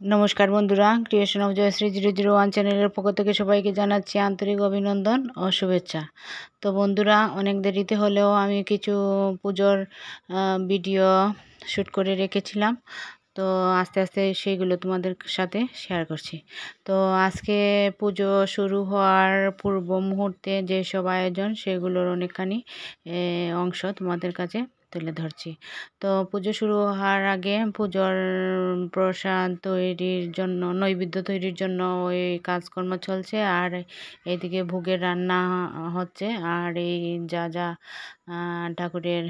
নমস্কার বন্ধুরা, creation of Jayashree 001 চ্যানেলের পক্ষ থেকে সবাইকে জানাচ্ছি আন্তরিক অভিনন্দন ও শুভেচ্ছা। তো বন্ধুরা, অনেক দেরিতে হলেও আমি কিছু পুজোর ভিডিও শ্যুট করে রেখেছিলাম। তো আস্তে আস্তে সেইগুলো তোমাদের সাথে শেয়ার করছি। তো আজকে পুজো শুরু হওয়ার পূর্ব মুহূর্তে যেসব আয়োজন, সেগুলোর অনেকখানি অংশ তোমাদের কাছে তুলে ধরছি। তো পুজো শুরু হওয়ার আগে পুজোর প্রসাদ তৈরির জন্য, নৈবেদ্য তৈরির জন্য ওই কাজকর্ম চলছে, আর এইদিকে ভোগের রান্না হচ্ছে। আর এই যা যা ঠাকুরের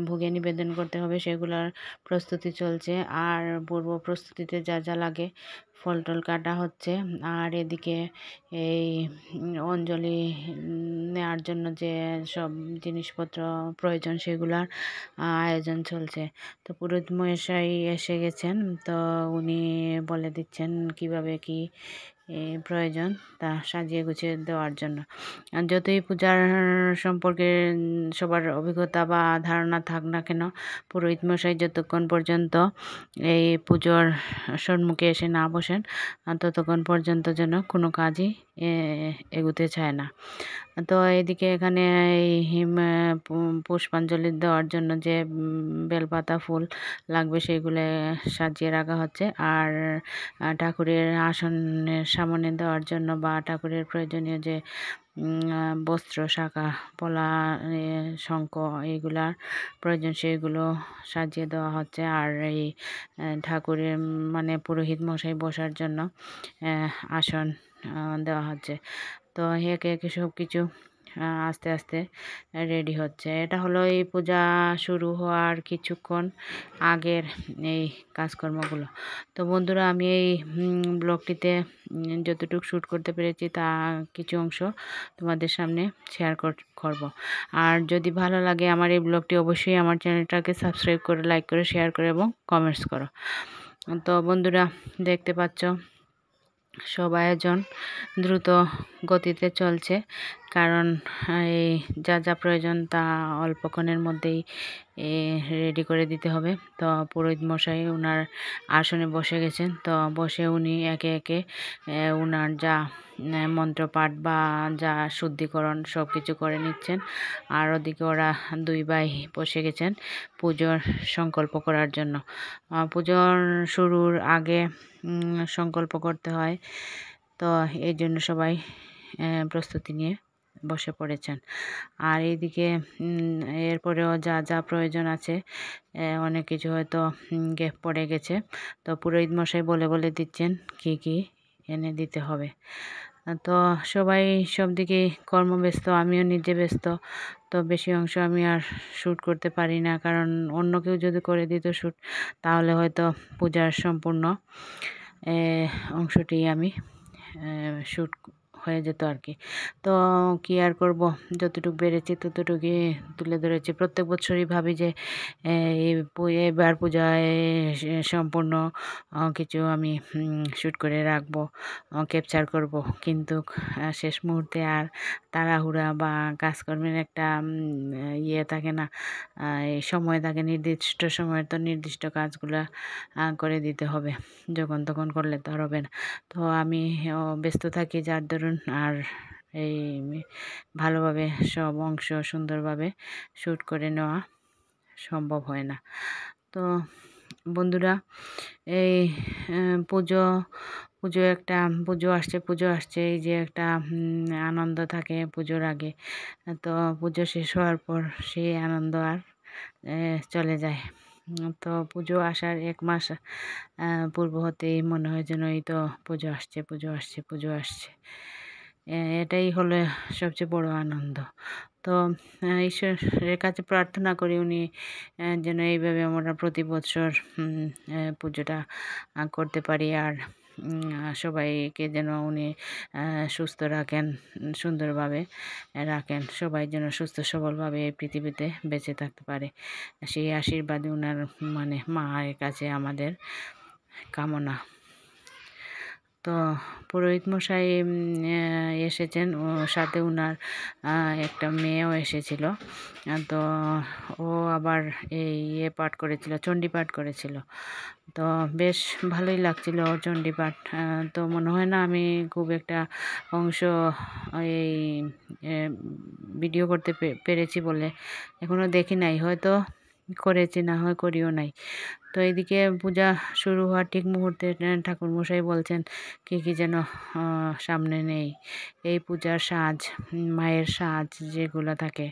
ভোগে নিবেদন করতে হবে সেগুলোর প্রস্তুতি চলছে। আর পূর্ব প্রস্তুতিতে যা যা লাগে ফল টল কাটা হচ্ছে। আর এদিকে এই অঞ্জলি নেওয়ার জন্য যে সব জিনিসপত্র প্রয়োজন সেগুলার আয়োজন চলছে। তো পুরোহিত মশাই এসে গেছেন, তো উনি বলে দিচ্ছেন কিভাবে কি প্রয়োজন তা সাজিয়ে গুছিয়ে দেওয়ার জন্য। যতই পূজার সম্পর্কে সবার অভিজ্ঞতা বা ধারণা থাক না কেন, পুরোহিত মশাই যতক্ষণ পর্যন্ত এই পুজোর সম্মুখে এসে না বসেন ততক্ষণ পর্যন্ত যেন কোনো কাজই এগুতে চায় না। তো এদিকে এখানে এই পুষ্পাঞ্জলি দেওয়ার জন্য যে বেলপাতা ফুল লাগবে সেগুলো সাজিয়ে রাখা হচ্ছে। আর ঠাকুরের আসনের সামনে দেওয়ার জন্য বা ঠাকুরের প্রয়োজনীয় যে বস্ত্র, শাঁখা, পলা, শঙ্খ এগুলার প্রয়োজন সেগুলো সাজিয়ে দেওয়া হচ্ছে। আর এই ঠাকুরের মানে পুরোহিত মশাই বসার জন্য আসন দেওয়া হচ্ছে। তো একে একে সব কিছু আস্তে আস্তে রেডি হচ্ছে। এটা হলো এই পূজা শুরু হওয়ার কিছুক্ষণ আগের এই কাজকর্মগুলো। তো বন্ধুরা, আমি এই ব্লগটিতে যতটুকু শ্যুট করতে পেরেছি তা কিছু অংশ তোমাদের সামনে শেয়ার করব। আর যদি ভালো লাগে আমার এই ব্লগটি, অবশ্যই আমার চ্যানেলটাকে সাবস্ক্রাইব করে, লাইক করে, শেয়ার করে এবং কমেন্টস করো। তো বন্ধুরা, দেখতে পাচ্ছ সব আয়োজন দ্রুত গতিতে চলছে, কারণ এই যা যা প্রয়োজন তা অল্পক্ষণের মধ্যেই রেডি করে দিতে হবে। তো পুরোহিত মশাই ওনার আসনে বসে গেছেন। তো বসে উনি একে একে ওনার যা মন্ত্রপাঠ বা যা শুদ্ধিকরণ সব কিছু করে নিচ্ছেন। আর ওদিকে ওরা দুই ভাই বসে গেছেন পুজোর সংকল্প করার জন্য। পুজোর শুরুর আগে সংকল্প করতে হয়, তো এই জন্য সবাই প্রস্তুতি নিয়ে বসে পড়েছেন। আর এইদিকে এরপরেও যা যা প্রয়োজন আছে, অনেক কিছু হয়তো গ্যাপ পড়ে গেছে, তো পুরোহিত মশাই বলে বলে দিচ্ছেন কি কি এনে দিতে হবে। তো সবাই সব দিকেই কর্মব্যস্ত, আমিও নিজে ব্যস্ত। তো বেশি অংশ আমি আর শ্যুট করতে পারি না, কারণ অন্য কেউ যদি করে দিত শ্যুট, তাহলে হয়তো পূজার সম্পূর্ণ অংশটি আমি শ্যুট হয়ে যেত আর কি। তো কি আর করব, যতটুকু বেড়েছি ততটুকুই তুলে ধরেছি। প্রত্যেক বছরই ভাবি যে এবার পূজায় সম্পূর্ণ কিছু আমি শ্যুট করে রাখবো, ক্যাপচার করব, কিন্তু শেষ মুহূর্তে আর তাড়াহুড়া বা কাজকর্মের একটা ইয়ে থাকে না, এই সময় থাকে, নির্দিষ্ট সময়ের তো নির্দিষ্ট কাজগুলা করে দিতে হবে, যখন তখন করলে তো আর হবে না। তো আমি ব্যস্ত থাকি, যার দরুন আর এই ভালোভাবে সব অংশ সুন্দরভাবে শ্যুট করে নেওয়া সম্ভব হয় না। তো বন্ধুরা, এই পুজো পুজো একটা পুজো আসছে এই যে একটা আনন্দ থাকে পুজোর আগে। তো পুজো শেষ হওয়ার পর সেই আনন্দ আর চলে যায়। তো পুজো আসার 1 মাস পূর্ব হতেই মনে হয় যেন এই তো পুজো আসছে, পুজো আসছে, পুজো আসছে। এটাই হলো সবচেয়ে বড় আনন্দ। তো ঈশ্বরের কাছে প্রার্থনা করি উনি যেন এইভাবে আমরা প্রতি বছর পুজোটা করতে পারি। আর সবাইকে যেন উনি সুস্থ রাখেন, সুন্দরভাবে রাখেন, সবাই যেন সুস্থ সবলভাবে এই পৃথিবীতে বেঁচে থাকতে পারে, সেই আশীর্বাদই ওনার মানে মায়ের কাছে আমাদের কামনা। তো তো পুরোহিত মশাই এসেছেন, ও সাথে ওনার একটা মেয়েও এসেছিল। তো ও আবার এই পাঠ করেছিল, চণ্ডী পাঠ করেছিল। তো বেশ ভালোই লাগছিল চণ্ডী পাঠ। তো মনে হয় না আমি খুব একটা অংশ এই ভিডিও করতে পেরেছি বলে, এখনও দেখি নাই, হয়তো করেছি, না হয় করিও নাই। তো এইদিকে পূজা শুরু হওয়ার ঠিক মুহূর্তে ঠাকুরমশাই বলছেন কি কি যেন সামনে নেই, এই পূজার সাজ, মায়ের সাজ যেগুলো থাকে,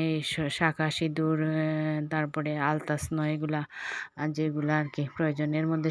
এই শাঁখা সিঁদুর, তারপরে আলতা স্নো, এগুলা যেগুলো আর কি প্রয়োজনের মধ্যে